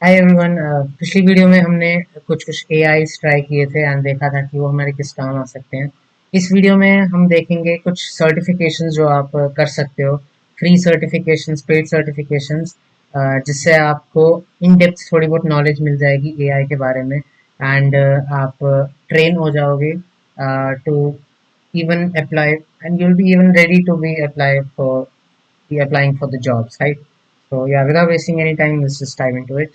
Hi everyone. पिछली video में हमने कुछ कुछ एआईज ट्राई किए थे एंड देखा था कि वो हमारे किस काम आ सकते हैं। इस वीडियो में हम देखेंगे कुछ सर्टिफिकेशंस जो आप कर सकते हो, फ्री सर्टिफिकेशंस, पेड सर्टिफिकेशंस, जिससे आपको इन डेप्थ थोड़ी बहुत नॉलेज मिल जाएगी एआई के बारे में एंड आप ट्रेन हो जाओगे to even apply, and you'll be even ready to be applying for the jobs, right? So yeah, without wasting any time, let's just dive into it.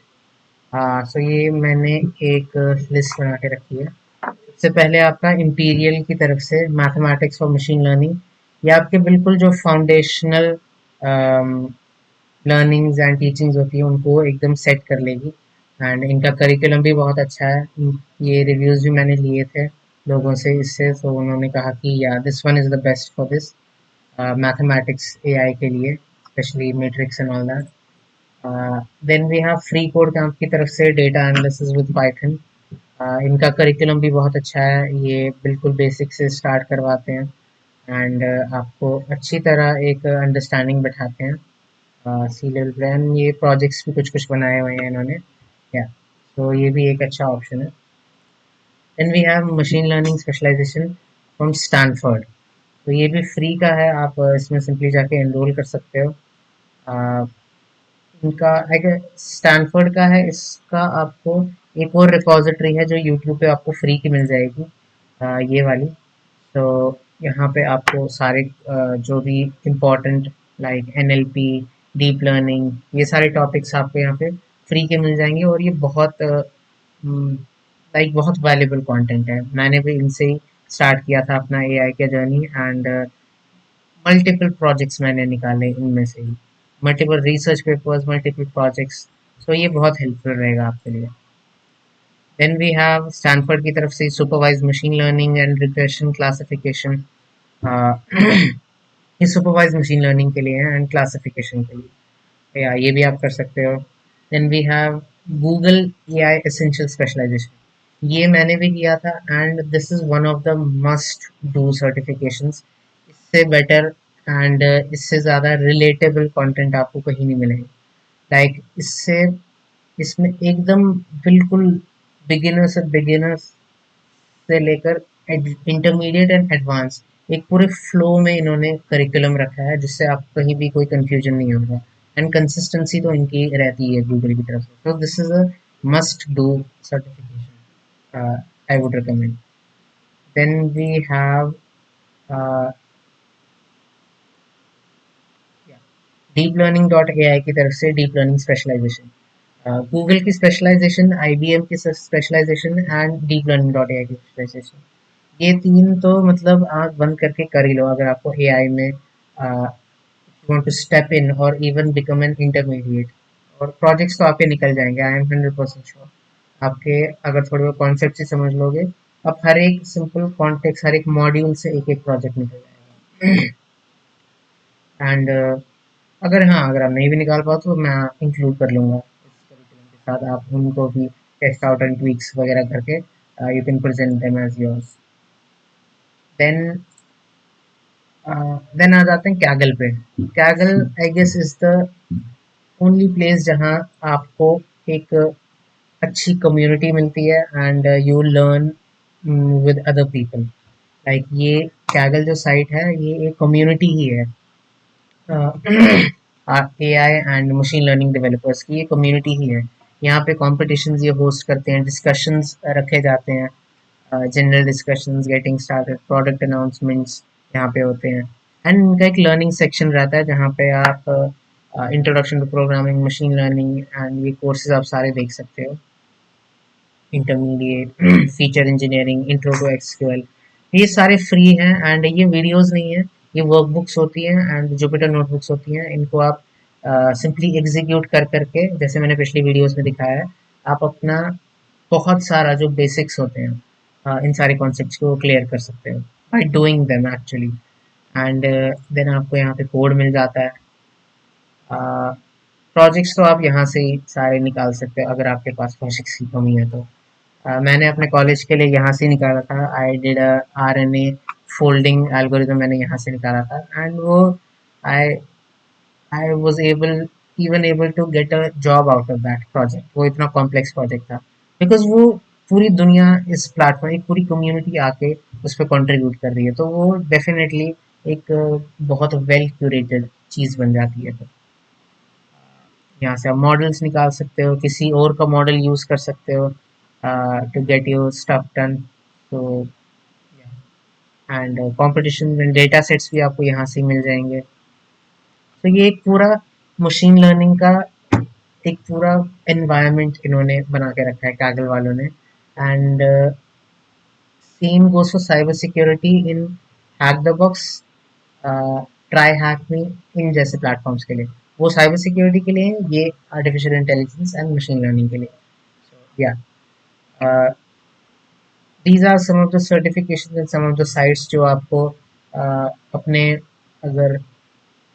सो ये मैंने एक लिस्ट बना के रखी है। सबसे पहले आपका इंपीरियल की तरफ से मैथमेटिक्स और मशीन लर्निंग, ये आपके बिल्कुल जो फाउंडेशनल लर्निंग्स एंड टीचिंग्स होती है उनको एकदम सेट कर लेगी। एंड इनका करिकुलम भी बहुत अच्छा है। ये रिव्यूज़ भी मैंने लिए थे लोगों से इससे, तो उन्होंने कहा कि yeah this one is the best for this mathematics AI के लिए, specially matrix and all that. Then we have Free Code Camp की तरफ से डेटा एनालिसिस विद पाइथन। इनका करिकुलम भी बहुत अच्छा है, ये बिल्कुल बेसिक से स्टार्ट करवाते हैं एंड आपको अच्छी तरह एक अंडरस्टैंडिंग बैठाते हैं। सी लेवल प्लान, ये प्रोजेक्ट्स भी कुछ कुछ बनाए हुए हैं इन्होंने, या तो ये भी एक अच्छा ऑप्शन है। Then we have machine learning specialization from Stanford, तो ये भी फ्री का है, आप इसमें सिंपली जाके एनरोल कर सकते हो। uh, इनका एक स्टैनफोर्ड का है, इसका आपको एक और रिपॉजिटरी है जो यूट्यूब पे आपको फ्री की मिल जाएगी, ये वाली। तो यहाँ पे आपको सारे जो भी important like NLP, deep learning, ये सारे टॉपिक्स आपको यहाँ पे फ्री के मिल जाएंगे और ये बहुत लाइक बहुत वैल्यूबल कंटेंट है। मैंने भी इनसे ही स्टार्ट किया था अपना एआई का जर्नी एंड मल्टीपल प्रोजेक्ट्स मैंने निकाले इनमें से ही, multiple research papers, multiple projects. So ये बहुत हेल्पफुल रहेगा आपके लिए। देन वी हैव स्टैनफोर्ड की तरफ से supervise machine learning and regression classification. ये सुपरवाइज मशीन लर्निंग के लिए है एंड क्लासिफिकेशन के लिए, या ये भी आप कर सकते हो। Then we have Google AI essential specialization, ये मैंने भी किया था and this is one of the must do certifications. इससे बेटर एंड इससे ज़्यादा रिलेटेबल कंटेंट आपको कहीं नहीं मिलेगा। लाइक इससे, इसमें एकदम बिल्कुल बिगिनर्स से लेकर इंटरमीडिएट एंड एडवांस एक पूरे फ्लो में इन्होंने करिकुलम रखा है, जिससे आप कहीं भी कोई कंफ्यूजन नहीं होगा एंड कंसिस्टेंसी तो इनकी रहती है गूगल की तरफ से। तो this is a must do certification, I would recommend. Then we have deep learning dot A I की तरफ से डीप लर्निंग स्पेशलाइजेशन, गूगल की स्पेशलाइजेशन, आईबीएम की specialisation and deep learning dot A I की स्पेशलाइजेशन। ये तीन तो मतलब आँख बंद करके कर ही लो अगर आपको एआई में वांट टू स्टेप इन और इवन बिकम एन इंटरमीडिएट। और प्रोजेक्ट्स तो आपके निकल जाएंगे, आई एम 100% श्योर। आपके अगर थोड़े बहुत कॉन्सेप्ट ही समझ लोगे, अब हर एक सिंपल कॉन्टेक्स्ट, हर एक मॉड्यूल से एक एक प्रोजेक्ट निकल जाएगा। एंड अगर हाँ, अगर आप नहीं भी निकाल पाओ तो मैं इंक्लूड कर लूँगा इस करिकुलम के साथ, आप उनको भी टेस्ट आउट एंड ट्वीक्स वगैरह करके you can present them as yours. Then then आ जाते हैं कैगल पे। Kaggle I guess is the only place जहाँ आपको एक अच्छी कम्युनिटी मिलती है and you learn with other people. Like ये कैगल जो साइट है ये एक कम्युनिटी ही है, AI and machine learning developers की ये कम्युनिटी ही है। यहाँ पे कॉम्पिटिशन्स ये होस्ट करते हैं, डिस्कशंस रखे जाते हैं, general discussions, getting started, product announcements यहाँ पे होते हैं। एंड इनका एक लर्निंग सेक्शन रहता है जहाँ पे आप introduction to programming, machine learning and ये कोर्सेज आप सारे देख सकते हो। Intermediate, feature engineering, intro to SQL, ये सारे फ्री हैं एंड ये वीडियोस नहीं है, ये वर्कबुक्स होती हैं एंड जुपिटर नोटबुक्स होती हैं। इनको आप सिंपली एग्जीक्यूट कर करके, जैसे मैंने पिछली वीडियोस में दिखाया है, आप अपना बहुत सारा जो बेसिक्स होते हैं इन सारे कॉन्सेप्ट्स को क्लियर कर सकते हो by doing them actually. And then आपको यहाँ पे कोड मिल जाता है। प्रोजेक्ट्स तो आप यहाँ से ही सारे निकाल सकते हो अगर आपके पास प्रोजेक्ट्स की कमी है तो। मैंने अपने कॉलेज के लिए यहाँ से निकाला था, I did R N A folding algorithm, मैंने यहाँ से निकाला था एंड वो I I was able even able to get a job out of that project, वो इतना कॉम्प्लेक्स प्रोजेक्ट था, बिकॉज वो पूरी दुनिया इस प्लेटफॉर्म, एक पूरी कम्युनिटी आके उस पर कंट्रीब्यूट कर रही है, तो वो डेफिनेटली एक बहुत वेल क्यूरेटेड चीज बन जाती है। तो यहाँ से आप मॉडल्स निकाल सकते हो, किसी और का मॉडल यूज कर सकते हो to get your stuff done. तो एंड कंपटीशन में डेटा सेट्स भी आपको यहाँ से मिल जाएंगे। तो ये एक पूरा मशीन लर्निंग का एक पूरा एनवायरनमेंट इन्होंने बना के रखा है कागल वालों ने। And same goes for cyber security in hack the box, try hack me, इन जैसे प्लेटफॉर्म्स के लिए। वो साइबर सिक्योरिटी के लिए, ये artificial intelligence and machine learning के लिए। Yeah these are some of the certification and some of the sites जो आपको अपने, अगर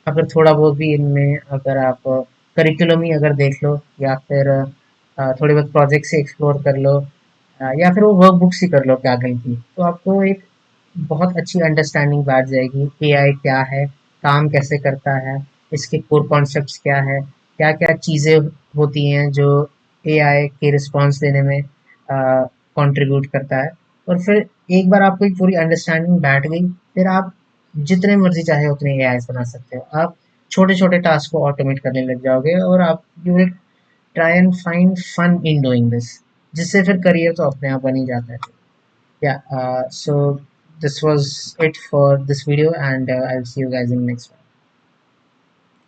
अगर थोड़ा बहुत भी इनमें, अगर आप करिकुलम ही अगर देख लो, या फिर थोड़े बहुत प्रोजेक्ट से एक्सप्लोर कर लो, या फिर वो वर्क बुक्स ही कर लो कैगल की, तो आपको एक बहुत अच्छी अंडरस्टैंडिंग बैठ जाएगी एआई क्या है, काम कैसे करता है, इसके कोर कॉन्सेप्ट्स क्या है, क्या क्या चीज़ें होती हैं जो एआई के रिस्पॉन्स देने में कंट्रीब्यूट करता है। और फिर एक बार आपको एक पूरी अंडरस्टैंडिंग बैठ गई, फिर आप जितने मर्जी चाहे उतने एआई बना सकते हो। आप छोटे छोटे टास्क को ऑटोमेट करने लग जाओगे, और आप you will try and find fun in doing this, जिससे फिर करियर तो अपने आप बन ही जाता है। Yeah, so this was it for this video, and I'll see you guys in the next one.